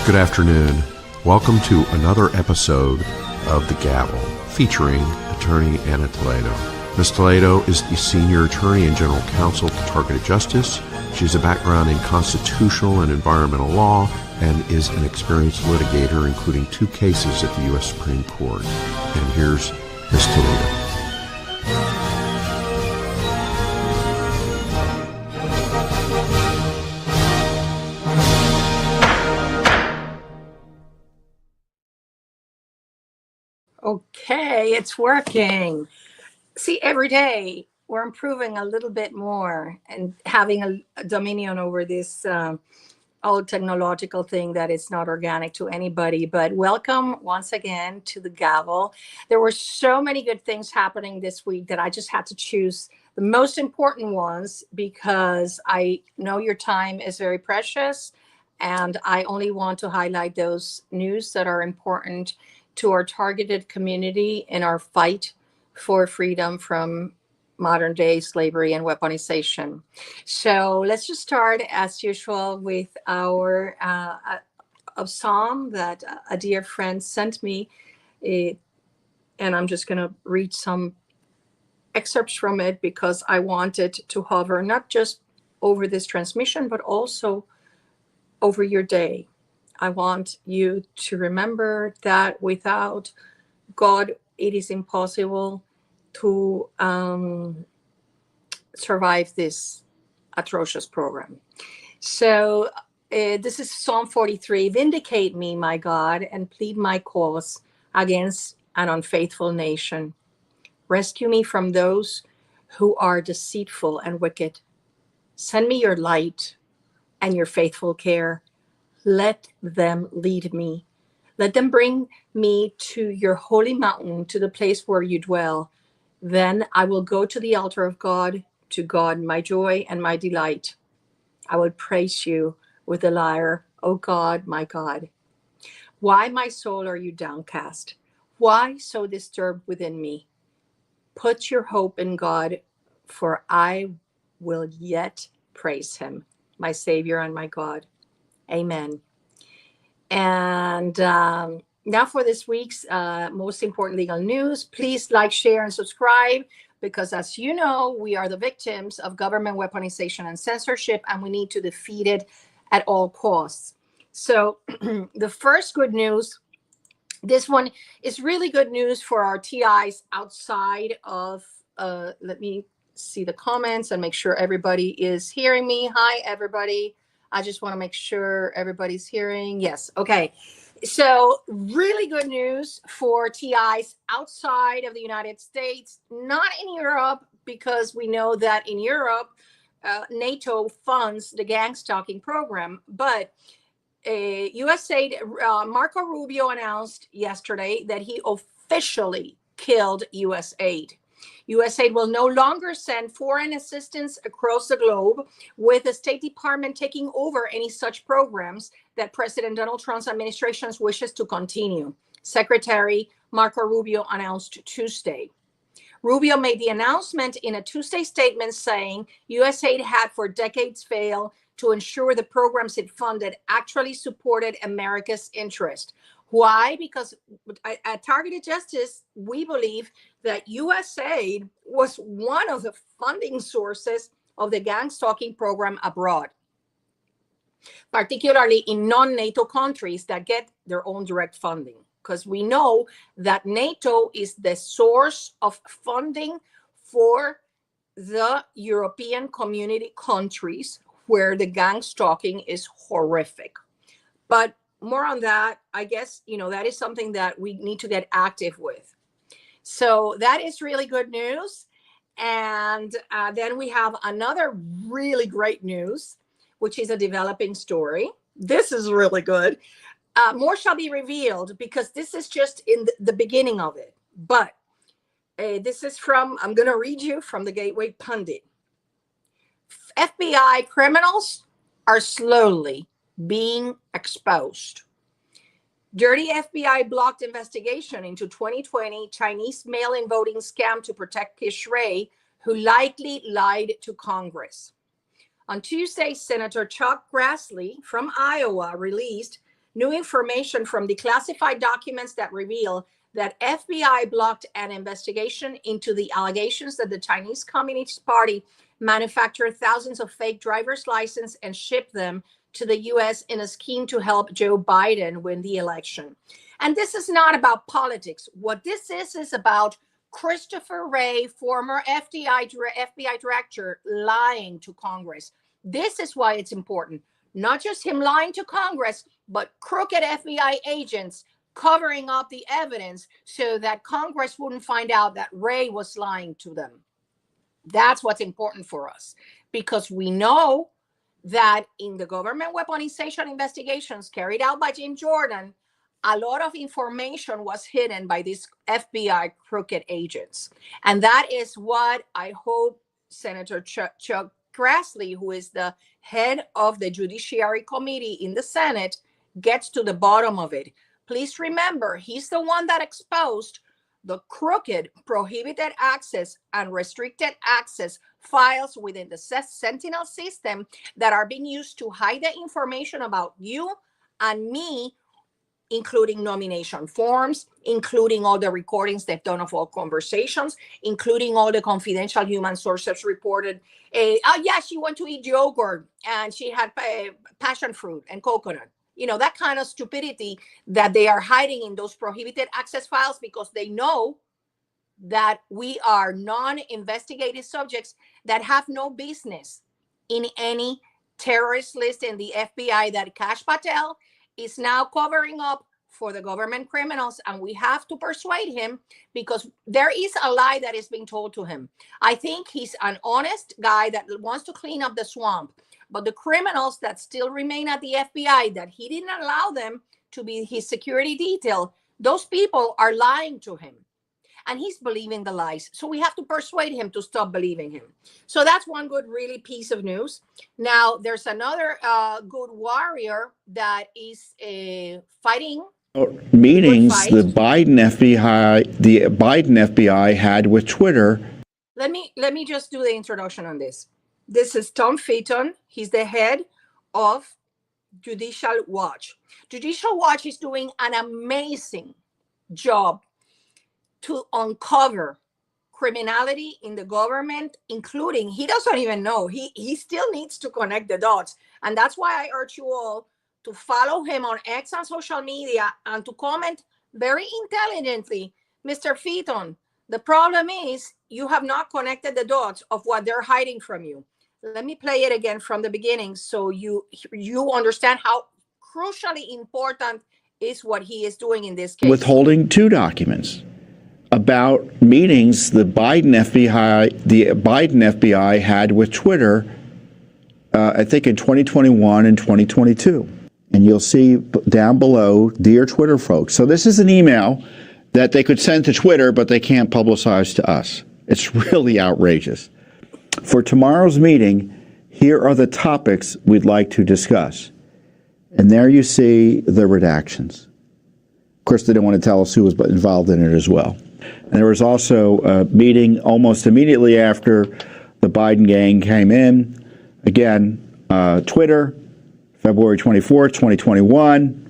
Good afternoon. Welcome to another episode of The Gavel, featuring attorney Ana Toledo. Ms. Toledo is the senior attorney and general counsel to Targeted Justice. She has a background in constitutional and environmental law and is an experienced litigator, including 2 cases at the U.S. Supreme Court. And here's Ms. Toledo. Okay, it's working. See, every day we're improving a little bit more and having a dominion over this old technological thing that is not organic to anybody. But welcome once again to the Gavel. There were so many good things happening this week that I just had to choose the most important ones because I know your time is very precious and I only want to highlight those news that are important to our targeted community in our fight for freedom from modern day slavery and weaponization. So let's just start as usual with our a psalm that a dear friend sent me. And I'm just going to read some excerpts from it because I wanted to hover not just over this transmission, but also over your day. I want you to remember that without God, it is impossible to survive this atrocious program. So this is Psalm 43. Vindicate me, my God, and plead my cause against an unfaithful nation. Rescue me from those who are deceitful and wicked. Send me your light and your faithful care. Let them lead me. Let them bring me to your holy mountain, to the place where you dwell. Then I will go to the altar of God, to God, my joy and my delight. I will praise you with the lyre, O God, my God. Why, my soul, are you downcast? Why so disturbed within me? Put your hope in God, for I will yet praise him, my Savior and my God. Amen. And now for this week's most important legal news. Please like, share, and subscribe because, as you know, we are the victims of government weaponization and censorship, and we need to defeat it at all costs. So the first good news, this one is really good news for our TIs outside of, let me see the comments and make sure everybody is hearing me. Hi, everybody. I just want to make sure everybody's hearing. Yes. Okay. So really good news for TIs outside of the United States, not in Europe, because we know that in Europe, NATO funds the gang stalking program. But USAID, Marco Rubio announced yesterday that he officially killed USAID. USAID will no longer send foreign assistance across the globe, with the State Department taking over any such programs that President Donald Trump's administration wishes to continue. Secretary Marco Rubio announced Tuesday. Rubio made the announcement in a Tuesday statement saying USAID had for decades failed to ensure the programs it funded actually supported America's interest. Why? Because at Targeted Justice, we believe that USAID was one of the funding sources of the gang stalking program abroad, particularly in non-NATO countries that get their own direct funding. Because we know that NATO is the source of funding for the European community countries where the gang stalking is horrific. But more on that, I guess, that is something that we need to get active with. So that is really good news. And then we have another really great news, which is a developing story. This is really good. More shall be revealed because this is just in the beginning of it. But this is I'm going to read you from the Gateway Pundit. FBI criminals are slowly being exposed. Dirty FBI blocked investigation into 2020 Chinese mail-in voting scam to protect Kish Ray, who likely lied to Congress. On Tuesday, Senator Chuck Grassley from Iowa released new information from the classified documents that reveal that FBI blocked an investigation into the allegations that the Chinese Communist Party manufactured thousands of fake driver's licenses and shipped them to the US in a scheme to help Joe Biden win the election. And this is not about politics. What this is about Christopher Wray, former FBI director, lying to Congress. This is why it's important. Not just him lying to Congress, but crooked FBI agents covering up the evidence so that Congress wouldn't find out that Wray was lying to them. That's what's important for us, because we know that in the government weaponization investigations carried out by Jim Jordan, a lot of information was hidden by these FBI crooked agents. And that is what I hope Senator Chuck Grassley, who is the head of the Judiciary Committee in the Senate, gets to the bottom of it. Please remember, he's the one that exposed the crooked, prohibited access and restricted access files within the Sentinel system that are being used to hide the information about you and me, including nomination forms, including all the recordings they've done of all conversations, including all the confidential human sources reported. Oh, yeah, she went to eat yogurt and she had passion fruit and coconut. You know, that kind of stupidity that they are hiding in those prohibited access files, because they know that we are non-investigative subjects that have no business in any terrorist list in the FBI that Kash Patel is now covering up for the government criminals. And we have to persuade him, because there is a lie that is being told to him. I think he's an honest guy that wants to clean up the swamp. But the criminals that still remain at the FBI, that he didn't allow them to be his security detail, those people are lying to him. And he's believing the lies. So we have to persuade him to stop believing him. So that's one good, really piece of news. Now, there's another good warrior that is fighting. Meetings the Biden FBI had with Twitter. Let me just do the introduction on this. This is Tom Fitton. He's the head of Judicial Watch. Judicial Watch is doing an amazing job to uncover criminality in the government, including, he doesn't even know, he still needs to connect the dots. And that's why I urge you all to follow him on X and social media and to comment very intelligently. Mr. Fitton, the problem is you have not connected the dots of what they're hiding from you. Let me play it again from the beginning so you understand how crucially important is what he is doing in this case. Withholding 2 documents about meetings the Biden FBI had with Twitter, I think in 2021 and 2022. And you'll see down below, dear Twitter folks. So this is an email that they could send to Twitter, but they can't publicize to us. It's really outrageous. For tomorrow's meeting, here are the topics we'd like to discuss. And there you see the redactions. Of course, they don't want to tell us who was involved in it as well. And there was also a meeting almost immediately after the Biden gang came in. Again, Twitter, February 24th, 2021.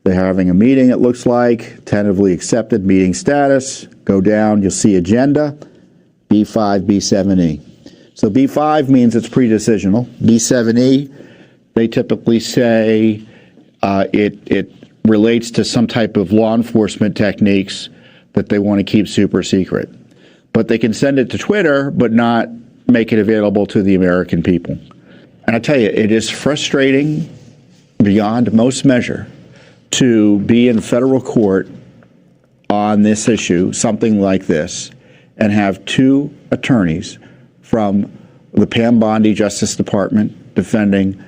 They're having a meeting, it looks like. Tentatively accepted meeting status. Go down, you'll see agenda, B5, B7E. So B5 means it's pre-decisional. B7E, they typically say it relates to some type of law enforcement techniques that they want to keep super secret. But they can send it to Twitter, but not make it available to the American people. And I tell you, it is frustrating beyond most measure to be in federal court on this issue, something like this, and have 2 attorneys from the Pam Bondi Justice Department defending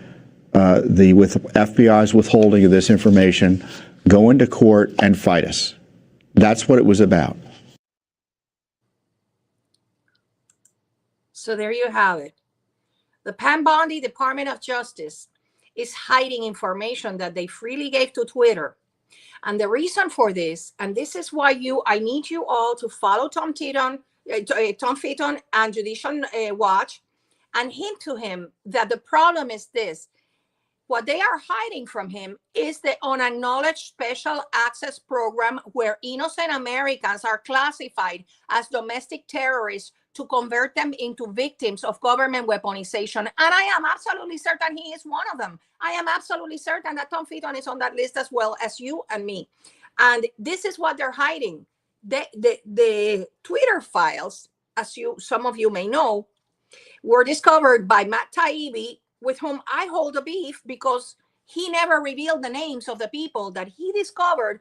the FBI's withholding of this information, go into court and fight us. That's what it was about. So there you have it. The Pam Bondi Department of Justice is hiding information that they freely gave to Twitter. And the reason for this, and this is why I need you all to follow Tom Fitton and Judicial Watch, and hint to him that the problem is this. What they are hiding from him is the unacknowledged special access program where innocent Americans are classified as domestic terrorists to convert them into victims of government weaponization. And I am absolutely certain he is one of them. I am absolutely certain that Tom Fitton is on that list as well as you and me. And this is what they're hiding. The Twitter files, as some of you may know, were discovered by Matt Taibbi, with whom I hold a beef because he never revealed the names of the people that he discovered.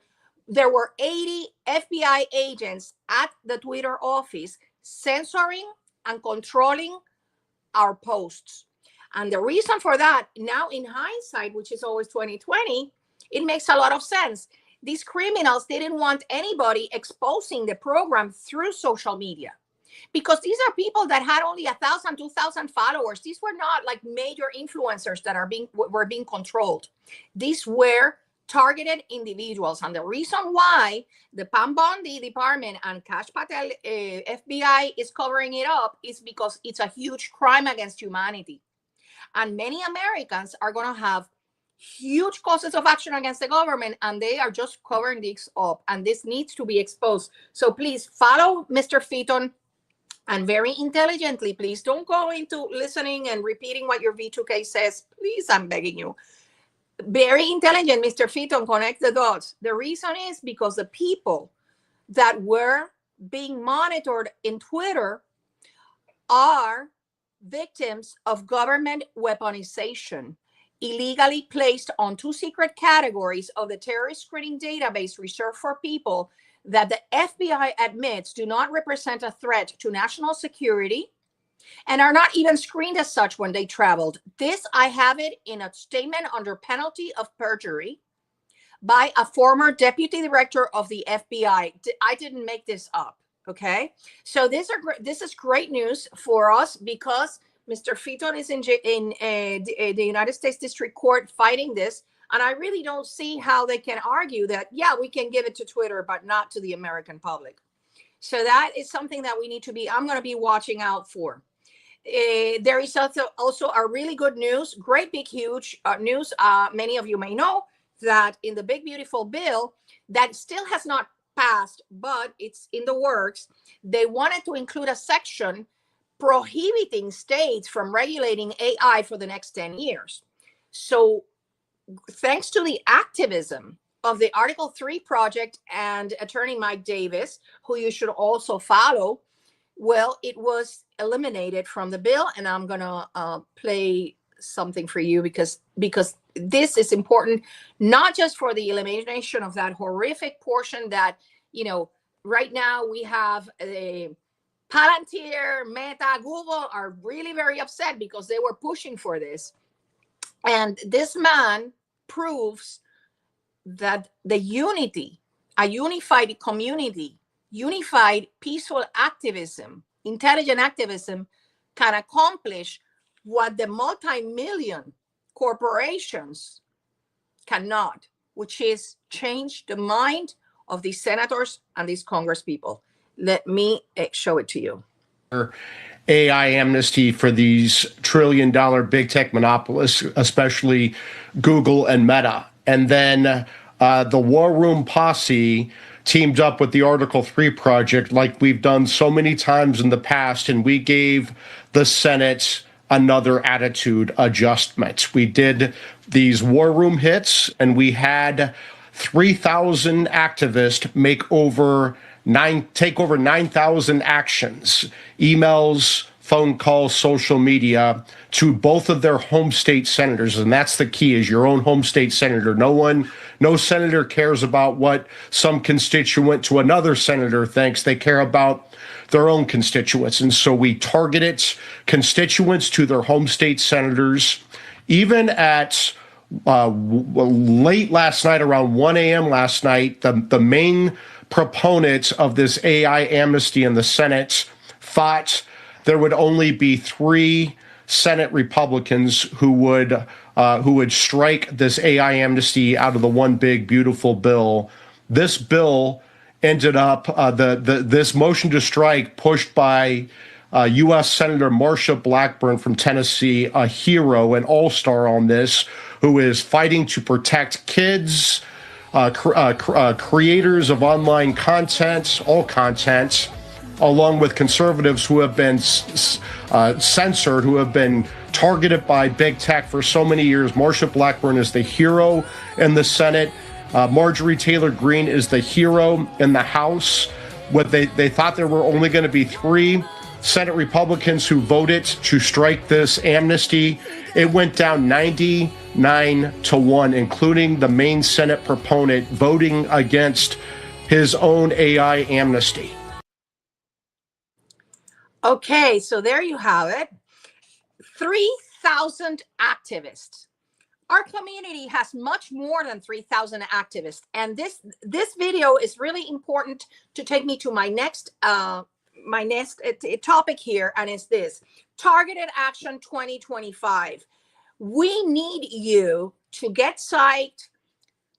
There were 80 FBI agents at the Twitter office censoring and controlling our posts. And the reason for that, now in hindsight, which is always 2020, it makes a lot of sense. These criminals didn't want anybody exposing the program through social media, because these are people that had only 1,000, 2,000 followers. These were not like major influencers that were being controlled. These were targeted individuals. And the reason why the Pam Bondi Department and Kash Patel FBI is covering it up is because it's a huge crime against humanity. And many Americans are going to have huge causes of action against the government, and they are just covering this up. And this needs to be exposed. So please follow Mr. Fitton. And very intelligently, please don't go into listening and repeating what your V2K says. Please, I'm begging you. Very intelligent, Mr. Fitton, connect the dots. The reason is because the people that were being monitored in Twitter are victims of government weaponization, illegally placed on 2 secret categories of the terrorist screening database reserved for people that the FBI admits do not represent a threat to national security and are not even screened as such when they traveled. This, I have it in a statement under penalty of perjury by a former deputy director of the FBI. I didn't make this up, okay? So this is great news for us, because Mr. Fitton is in the United States District Court fighting this. And I really don't see how they can argue that, yeah, we can give it to Twitter, but not to the American public. So that is something that we need to be, I'm going to be watching out for. There is also a really good news, great big huge news. Many of you may know that in the big beautiful bill that still has not passed, but it's in the works, they wanted to include a section prohibiting states from regulating AI for the next 10 years. So thanks to the activism of the Article 3 project and attorney Mike Davis, who you should also follow, well, it was eliminated from the bill. And I'm going to play something for you because this is important, not just for the elimination of that horrific portion that, you know, right now we have Palantir, Meta, Google are really very upset because they were pushing for this. And this man proves that the unity, a unified community, unified peaceful activism, intelligent activism can accomplish what the multi-million corporations cannot, which is change the mind of these senators and these congresspeople. Let me show it to you. AI amnesty for these trillion-dollar big tech monopolists, especially Google and Meta. And then the War Room Posse teamed up with the Article 3 project like we've done so many times in the past, and we gave the Senate another attitude adjustment. We did these War Room hits, and we had 3,000 activists take over 9,000 actions, emails, phone calls, social media, to both of their home state senators. And that's the key, is your own home state senator. No senator cares about what some constituent to another senator thinks. They care about their own constituents. And so we targeted constituents to their home state senators. Even at late last night, around 1 a.m. last night, the main proponents of this AI amnesty in the Senate thought there would only be 3 Senate Republicans who would strike this AI amnesty out of the one big beautiful bill. This bill ended up this motion to strike pushed by U.S. Senator Marsha Blackburn from Tennessee, a hero, an all-star on this, who is fighting to protect kids, creators of online content, all content, along with conservatives who have been censored, who have been targeted by big tech for so many years. Marsha Blackburn is the hero in the Senate. Marjorie Taylor Greene is the hero in the House. What they thought there were only going to be 3 Senate Republicans who voted to strike this amnesty. It went down 99-1, including the main Senate proponent voting against his own AI amnesty. Okay, so there you have it. 3,000 activists. Our community has much more than 3,000 activists. And this video is really important to take me to my next topic here, and it's this: Targeted Action 2025. We need you to get psyched,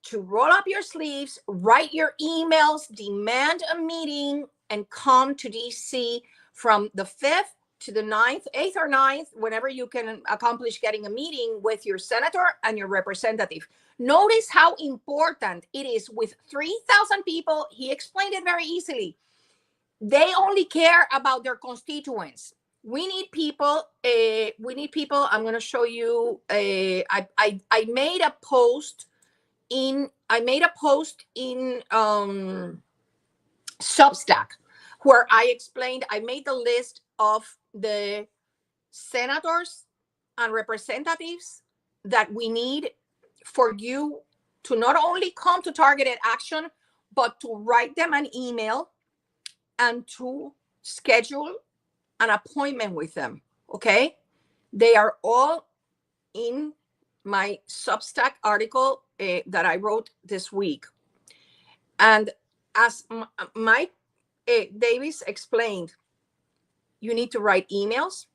to roll up your sleeves, write your emails, demand a meeting, and come to DC from the 5th to the 9th, 8th or 9th, whenever you can accomplish getting a meeting with your senator and your representative. Notice how important it is. With 3,000 people, he explained it very easily. They only care about their constituents. We need people. I'm going to show you. I made a post in Substack where I explained. I made the list of the senators and representatives that we need for you to not only come to Targeted Action, but to write them an email and to schedule an appointment with them. Okay, they are all in my Substack article that I wrote this week. And as Mike Davis explained, you need to write emails.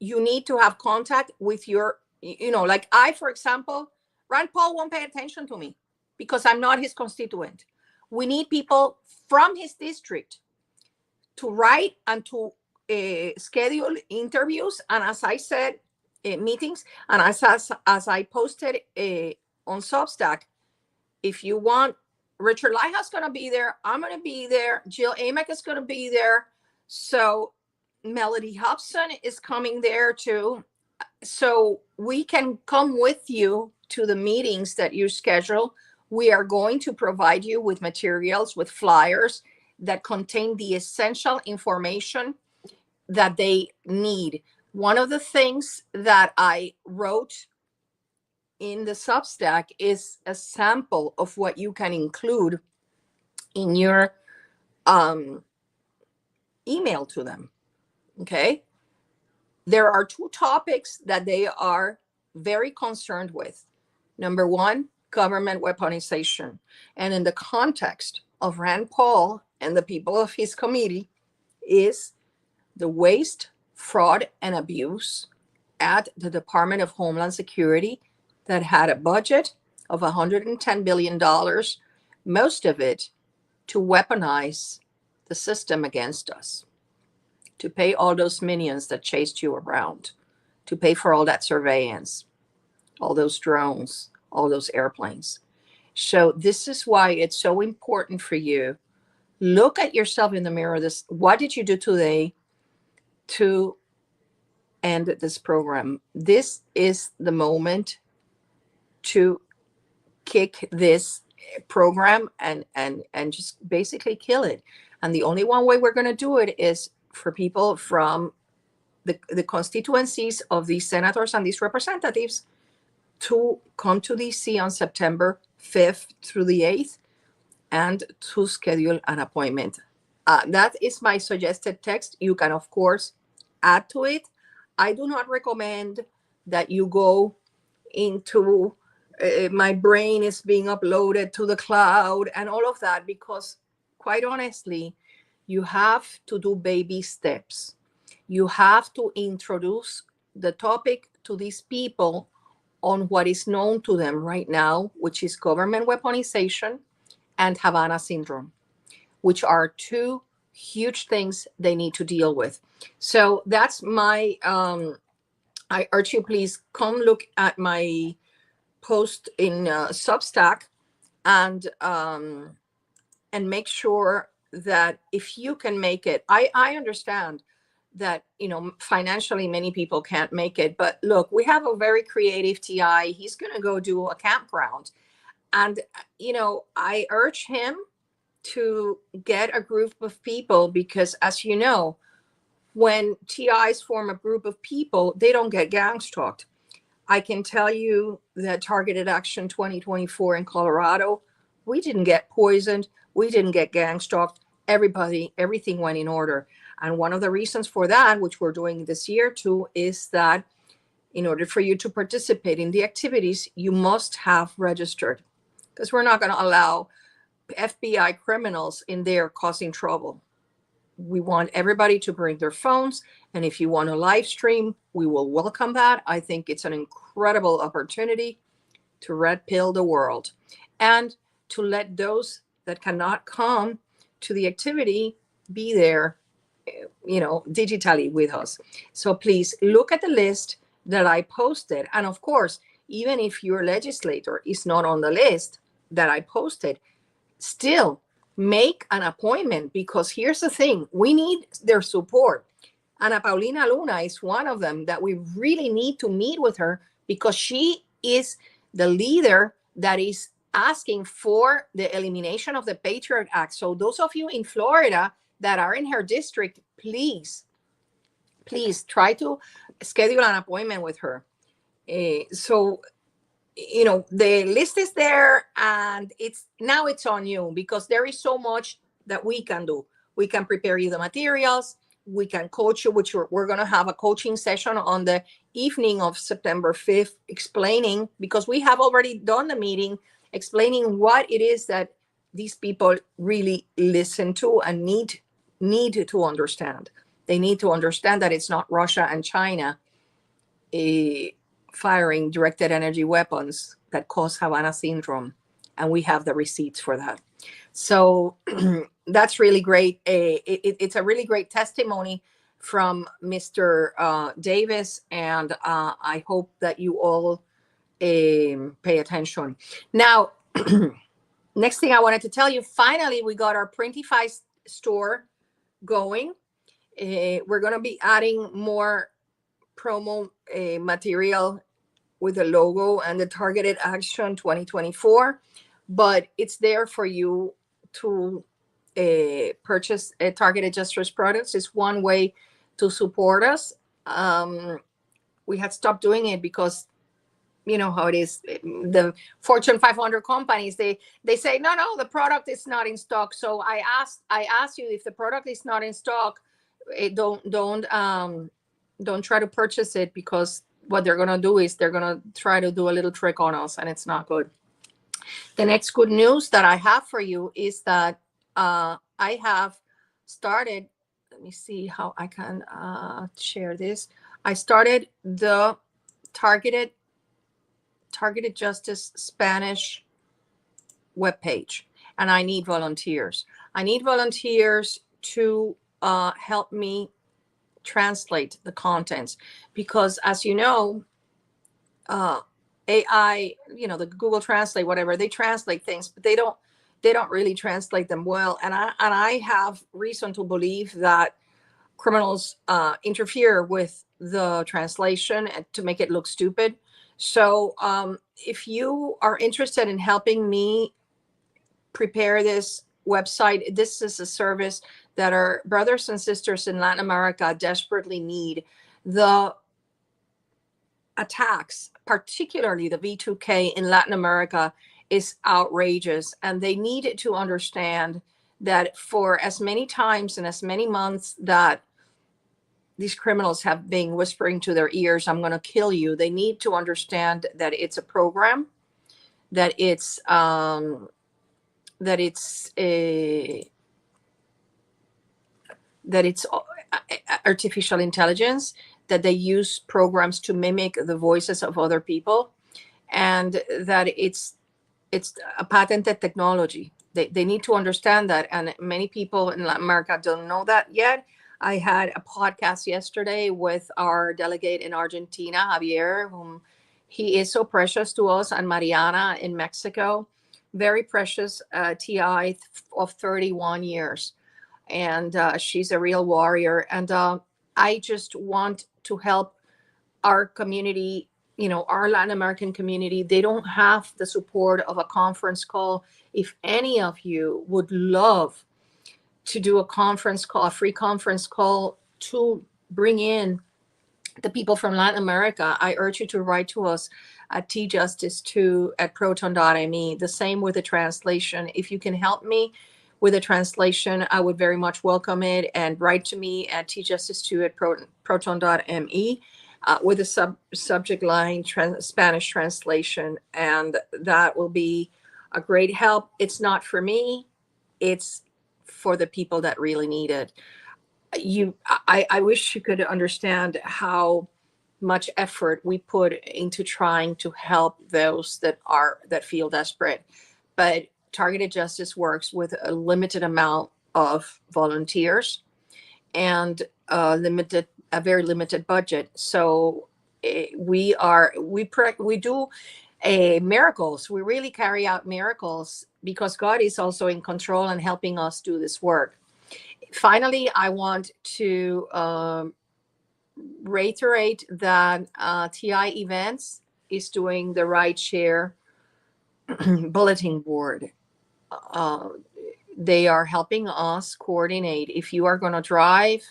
You need to have contact with your, like I, for example, Rand Paul won't pay attention to me because I'm not his constituent. We need people from his district to write and to schedule interviews. And as I said, meetings. And as I posted on Substack, if you want, Richard Lighthouse is going to be there. I'm going to be there. Jill Amick is going to be there. So Melody Hobson is coming there too. So we can come with you to the meetings that you schedule. We are going to provide you with materials, with flyers that contain the essential information that they need. One of the things that I wrote in the Substack is a sample of what you can include in your email to them. Okay. There are 2 topics that they are very concerned with. Number 1, government weaponization. And in the context of Rand Paul and the people of his committee is the waste, fraud, and abuse at the Department of Homeland Security that had a budget of $110 billion, most of it to weaponize the system against us, to pay all those minions that chased you around, to pay for all that surveillance, all those drones, all those airplanes. So this is why it's so important for you. Look at yourself in the mirror. What did you do today to end this program? This is the moment to kick this program and just basically kill it. And the only one way we're going to do it is for people from the constituencies of these senators and these representatives to come to DC on September 5th through the 8th and to schedule an appointment. That is my suggested text. You can, of course, add to it. I do not recommend that you go into my brain is being uploaded to the cloud and all of that, because quite honestly, you have to do baby steps. You have to introduce the topic to these people on what is known to them right now, which is government weaponization and Havana syndrome, which are 2 huge things they need to deal with. So that's my, I urge you, please come look at my post in Substack, and make sure that if you can make it, I understand that, financially many people can't make it, but look, we have a very creative TI. He's going to go do a campground, and I urge him to get a group of people, because as you know, when TIs form a group of people, they don't get gang stalked. I can tell you that Targeted Action 2024 in Colorado, we didn't get poisoned, we didn't get gang stalked. Everything went in order. And one of the reasons for that, which we're doing this year too, is that in order for you to participate in the activities, you must have registered, because we're not going to allow FBI criminals in there causing trouble. We want everybody to bring their phones, and if you want to live stream, we will welcome that. I think it's an incredible opportunity to red pill the world, and to let those that cannot come to the activity be there, digitally with us. So please look at the list that I posted. And of course, even if your legislator is not on the list that I posted, still make an appointment, because here's the thing, we need their support. Ana Paulina Luna is one of them that we really need to meet with her, because she is the leader that is asking for the elimination of the Patriot Act. So those of you in Florida that are in her district, please try to schedule an appointment with her. So the list is there, and it's on you, because there is so much that we can do. We can prepare you the materials, we can coach you, which we're going to have a coaching session on the evening of September 5th, explaining, because we have already done the meeting, explaining what it is that these people really listen to and need to understand. They need to understand that it's not Russia and China firing directed energy weapons that cause Havana syndrome, and we have the receipts for that. So that's really great. It's a really great testimony from Mr. Davis, and I hope that you all pay attention. Now, next thing I wanted to tell you, finally, we got our Printify store going. We're going to be adding more promo material with the logo and the Targeted Action 2024, but it's there for you to purchase Targeted Justice products. It's one way to support us. We had stopped doing it because you know how it is. The Fortune 500 companies, they say, no, the product is not in stock. So I asked you, if the product is not in stock, don't try to purchase it, because what they're going to do is they're going to try to do a little trick on us, and it's not good. The next good news that I have for you is that I have started, let me see how I can share this. I started the Targeted Justice Spanish webpage, and I need volunteers. I need volunteers to help me translate the contents, because as you know, AI, the Google Translate, whatever, they translate things, but they don't really translate them well. And I have reason to believe that criminals interfere with the translation to make it look stupid. So if you are interested in helping me prepare this website, this is a service that our brothers and sisters in Latin America desperately need. The attacks, particularly the V2K in Latin America, is outrageous, and they need to understand that for as many times and as many months that these criminals have been whispering to their ears, I'm going to kill you, they need to understand that it's a program, that it's artificial intelligence, that they use programs to mimic the voices of other people, and that it's a patented technology. They need to understand that, and many people in Latin America don't know that yet. I had a podcast yesterday with our delegate in Argentina, Javier, whom he is so precious to us, and Mariana in Mexico, very precious, TI of 31 years. And she's a real warrior. And I just want to help our community, our Latin American community. They don't have the support of a conference call. If any of you would love to do a conference call, a free conference call to bring in the people from Latin America, I urge you to write to us at tjustice2@proton.me. The same with the translation. If you can help me with a translation, I would very much welcome it. And write to me at tjustice2@proton.me with a subject line Spanish translation. And that will be a great help. It's not for me. It's for the people that really need it. I wish you could understand how much effort we put into trying to help those that feel desperate. But Targeted Justice works with a limited amount of volunteers and a very limited budget. So we do miracles. We really carry out miracles because God is also in control and helping us do this work. Finally, I want to reiterate that TI Events is doing the Ride Share bulletin board. They are helping us coordinate. If you are going to drive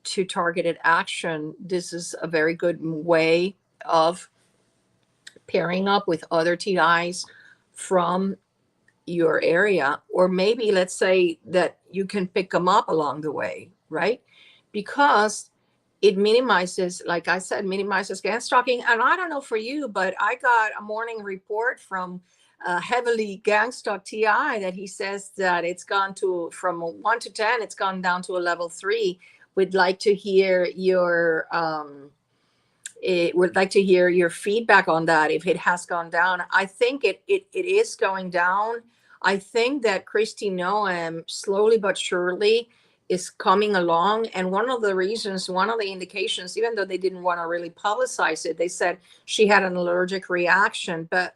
to targeted action, this is a very good way of pairing up with other TIs from your area. Or maybe let's say that you can pick them up along the way, right? Because it minimizes, like I said, minimizes gang stalking. And I don't know for you, but I got a morning report from heavily gang stalked TI that he says that it's gone from 1 to 10, it's gone down to a level 3. We'd like to hear your feedback on that, if it has gone down. I think it is going down. I think that Kristi Noem, slowly but surely, is coming along. And one of the indications, even though they didn't want to really publicize it, they said she had an allergic reaction. But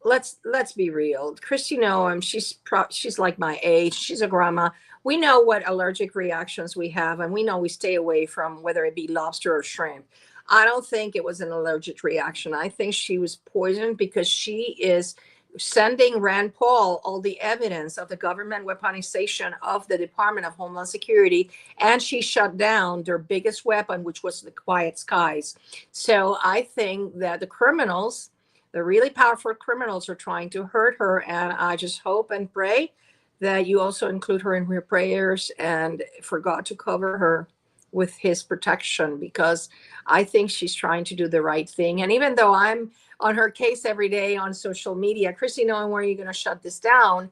let's be real. Kristi Noem, she's like my age. She's a grandma. We know what allergic reactions we have, and we know we stay away from, whether it be lobster or shrimp. I don't think it was an allergic reaction. I think she was poisoned because she is sending Rand Paul all the evidence of the government weaponization of the Department of Homeland Security, and she shut down their biggest weapon, which was the Quiet Skies. So I think that the criminals, the really powerful criminals, are trying to hurt her, and I just hope and pray that you also include her in your prayers and for God to cover her with his protection, because I think she's trying to do the right thing. And even though I'm on her case every day on social media, Kristi Noem, when are you going to shut this down?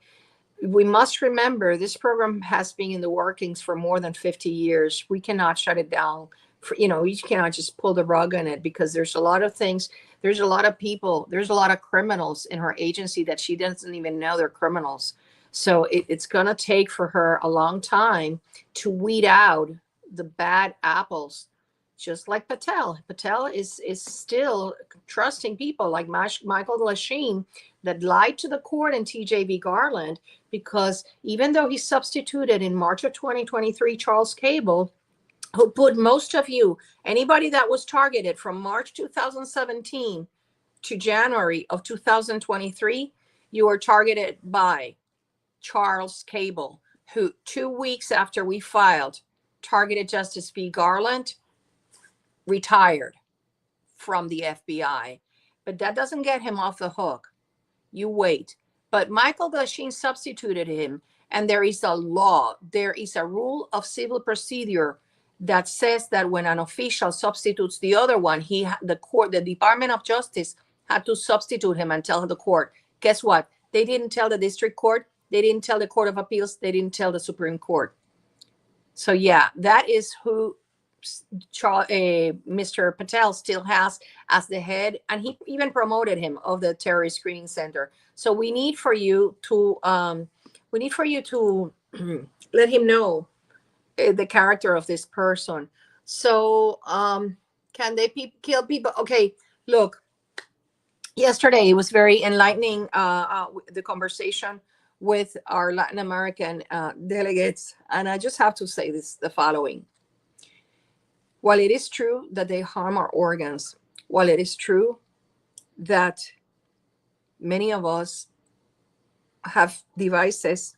We must remember this program has been in the workings for more than 50 years. We cannot shut it down. You cannot just pull the rug on it, because there's a lot of things. There's a lot of people. There's a lot of criminals in her agency that she doesn't even know they're criminals. So it's going to take for her a long time to weed out the bad apples, just like Patel. Patel is still trusting people like Michael Lachine, that lied to the court in TJ v. Garland, because even though he substituted in March of 2023 Charles Cable, who put most of you, anybody that was targeted from March 2017 to January of 2023, you were targeted by Charles Cable, who 2 weeks after we filed Targeted Justice v. Garland, retired from the FBI. But that doesn't get him off the hook. You wait. But Michael Lachine substituted him, and there is a law, there is a rule of civil procedure that says that when an official substitutes the other one, the Department of Justice had to substitute him and tell the court. Guess what? They didn't tell the district court. They didn't tell the Court of Appeals. They didn't tell the Supreme Court. So yeah, that is who Mr. Patel still has as the head, and he even promoted him of the Terrorist Screening Center. So we need for you to we need for you to let him know the character of this person. So can they kill people? Okay, look, yesterday it was very enlightening, the conversation with our Latin American delegates, and I just have to say the following. While it is true that they harm our organs, while it is true that many of us have devices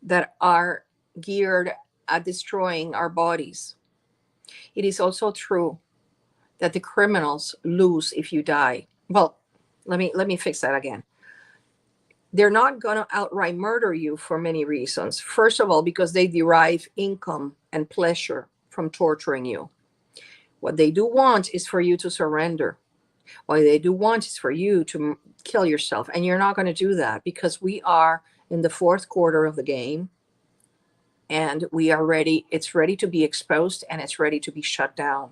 that are geared at destroying our bodies, it is also true that the criminals lose if you die. Well, let me fix that again. They're not going to outright murder you for many reasons. First of all, because they derive income and pleasure from torturing you. What they do want is for you to surrender. What they do want is for you to kill yourself. And you're not going to do that because we are in the fourth quarter of the game, and we are ready. It's ready to be exposed, and it's ready to be shut down.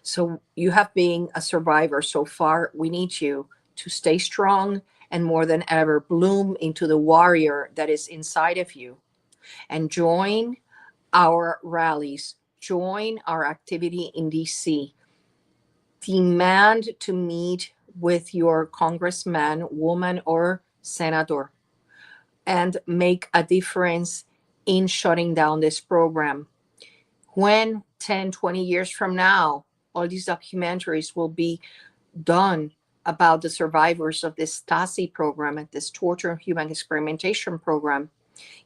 So you have been a survivor so far. We need you to stay strong and more than ever bloom into the warrior that is inside of you, and join our rallies, join our activity in DC. Demand to meet with your congressman, woman, or senator and make a difference in shutting down this program. When 10, 20 years from now, all these documentaries will be done about the survivors of this Stasi program and this torture and human experimentation program,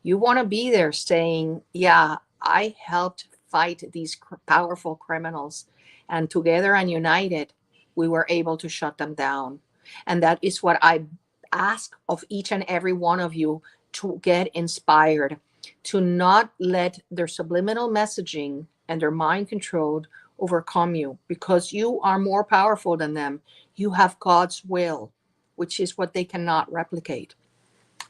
you want to be there saying, yeah, I helped fight these powerful criminals, and together and united, we were able to shut them down. And that is what I ask of each and every one of you, to get inspired, to not let their subliminal messaging and their mind control overcome you, because you are more powerful than them. You have God's will, which is what they cannot replicate.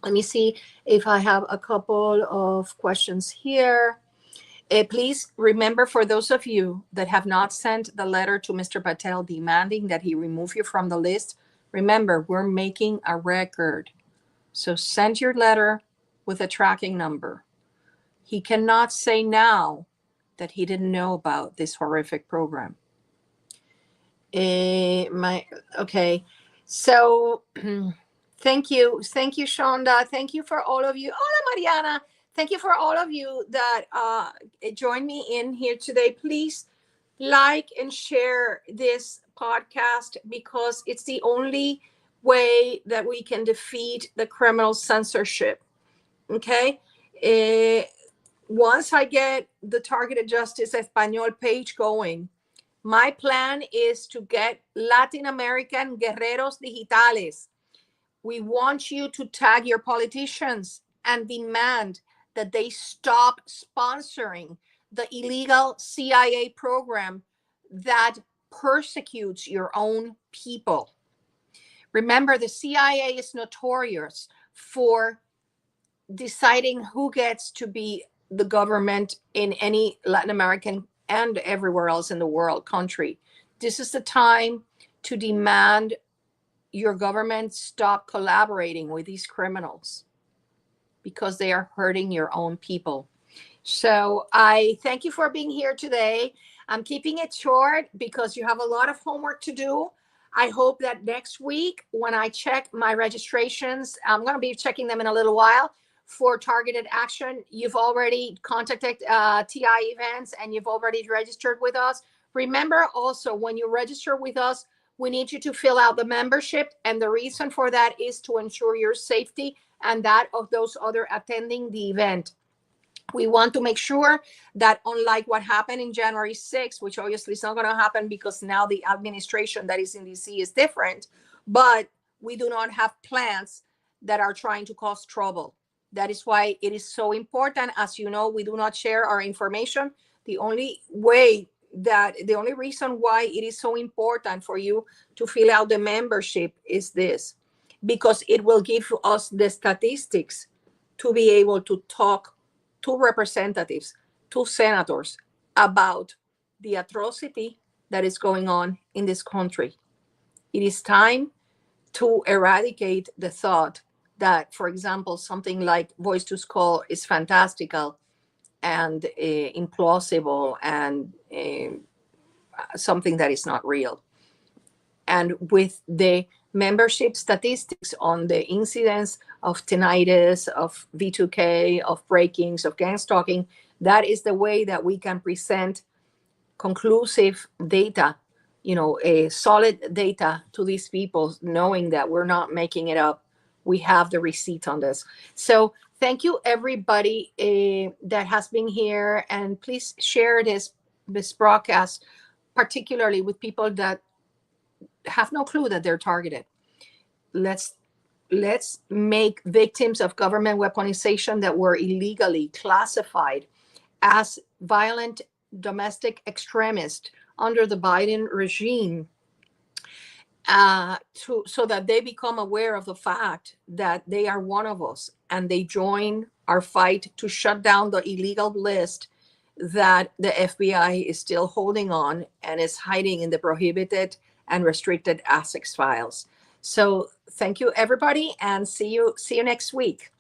Let me see if I have a couple of questions here. Please remember, for those of you that have not sent the letter to Mr. Patel demanding that he remove you from the list, remember, we're making a record. So send your letter with a tracking number. He cannot say now that he didn't know about this horrific program. Okay. So thank you, Shonda. Thank you for all of you. Hola, Mariana. Thank you for all of you that joined me in here today. Please like and share this podcast, because it's the only way that we can defeat the criminal censorship. Okay. Once I get the Targeted Justice Espanol page going, my plan is to get Latin American guerreros digitales. We want you to tag your politicians and demand that they stop sponsoring the illegal CIA program that persecutes your own people. Remember, the CIA is notorious for deciding who gets to be the government in any Latin American and everywhere else in the world country. This is the time to demand your government stop collaborating with these criminals, because they are hurting your own people. So I thank you for being here today. I'm keeping it short because you have a lot of homework to do. I hope that next week, when I check my registrations, I'm going to be checking them in a little while, for targeted action, you've already contacted TI events and you've already registered with us. Remember also, when you register with us, we need you to fill out the membership. And the reason for that is to ensure your safety and that of those other attending the event. We want to make sure that, unlike what happened in January 6th, which obviously is not going to happen because now the administration that is in DC is different, but we do not have plans that are trying to cause trouble. That is why it is so important. As you know, we do not share our information. The only reason why it is so important for you to fill out the membership is this, because it will give us the statistics to be able to talk to representatives, to senators, about the atrocity that is going on in this country. It is time to eradicate the thought that, for example, something like Voice to Skull is fantastical and implausible and something that is not real. And with the membership statistics on the incidence of tinnitus, of V2K, of breakings, of gang stalking, that is the way that we can present conclusive data, a solid data to these people, knowing that we're not making it up. We have the receipt on this. So thank you, everybody that has been here, and please share this broadcast, particularly with people that have no clue that they're targeted. Let's make victims of government weaponization that were illegally classified as violent domestic extremists under the Biden regime, so that they become aware of the fact that they are one of us, and they join our fight to shut down the illegal list that the FBI is still holding on and is hiding in the prohibited and restricted assets files. So thank you, everybody, and see you next week.